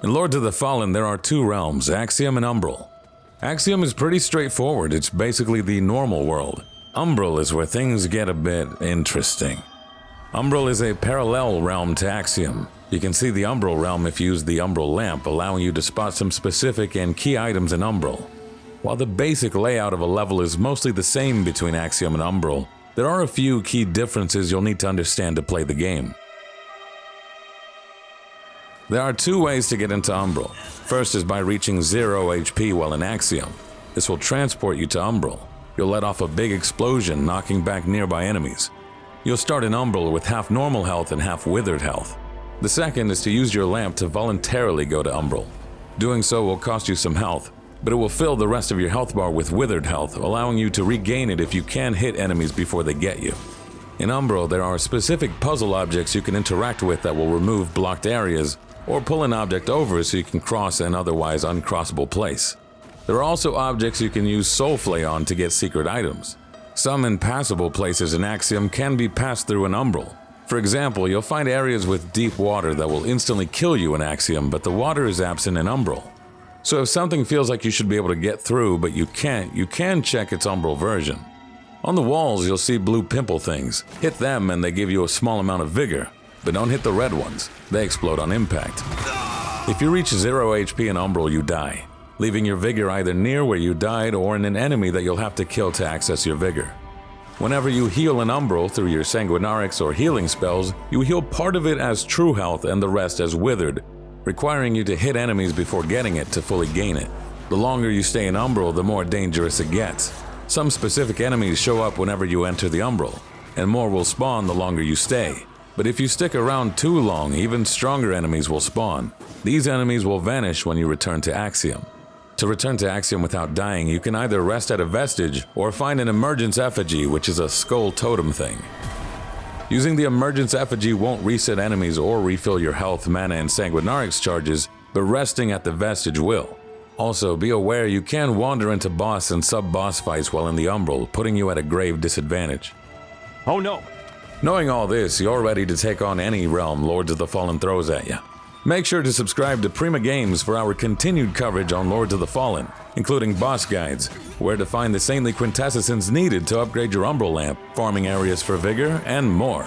In Lords of the Fallen, there are two realms, Axiom and Umbral. Axiom is pretty straightforward, it's basically the normal world. Umbral is where things get a bit interesting. Umbral is a parallel realm to Axiom. You can see the Umbral realm if you use the Umbral lamp, allowing you to spot some specific and key items in Umbral. While the basic layout of a level is mostly the same between Axiom and Umbral, there are a few key differences you'll need to understand to play the game. There are two ways to get into Umbral. First is by reaching 0 HP while in Axiom. This will transport you to Umbral. You'll let off a big explosion, knocking back nearby enemies. You'll start in Umbral with half normal health and half withered health. The second is to use your lamp to voluntarily go to Umbral. Doing so will cost you some health, but it will fill the rest of your health bar with withered health, allowing you to regain it if you can hit enemies before they get you. In Umbral, there are specific puzzle objects you can interact with that will remove blocked areas, or pull an object over so you can cross an otherwise uncrossable place. There are also objects you can use Soulflay on to get secret items. Some impassable places in Axiom can be passed through in Umbral. For example, you'll find areas with deep water that will instantly kill you in Axiom, but the water is absent in Umbral. So if something feels like you should be able to get through but you can't, you can check its Umbral version. On the walls, you'll see blue pimple things. Hit them and they give you a small amount of vigor, but don't hit the red ones. They explode on impact. If you reach 0 HP in Umbral, you die, leaving your vigor either near where you died or in an enemy that you'll have to kill to access your vigor. Whenever you heal in Umbral through your Sanguinarix or healing spells, you heal part of it as true health and the rest as withered, requiring you to hit enemies before getting it to fully gain it. The longer you stay in Umbral, the more dangerous it gets. Some specific enemies show up whenever you enter the Umbral, and more will spawn the longer you stay. But if you stick around too long, even stronger enemies will spawn. These enemies will vanish when you return to Axiom. To return to Axiom without dying, you can either rest at a vestige or find an emergence effigy, which is a skull totem thing. Using the emergence effigy won't reset enemies or refill your health, mana, and Sanguinarix charges, but resting at the vestige will. Also, be aware you can wander into boss and sub-boss fights while in the Umbral, putting you at a grave disadvantage. Oh no! Knowing all this, you're ready to take on any realm Lords of the Fallen throws at you. Make sure to subscribe to Prima Games for our continued coverage on Lords of the Fallen, including boss guides, where to find the saintly quintessence needed to upgrade your Umbral lamp, farming areas for vigor, and more.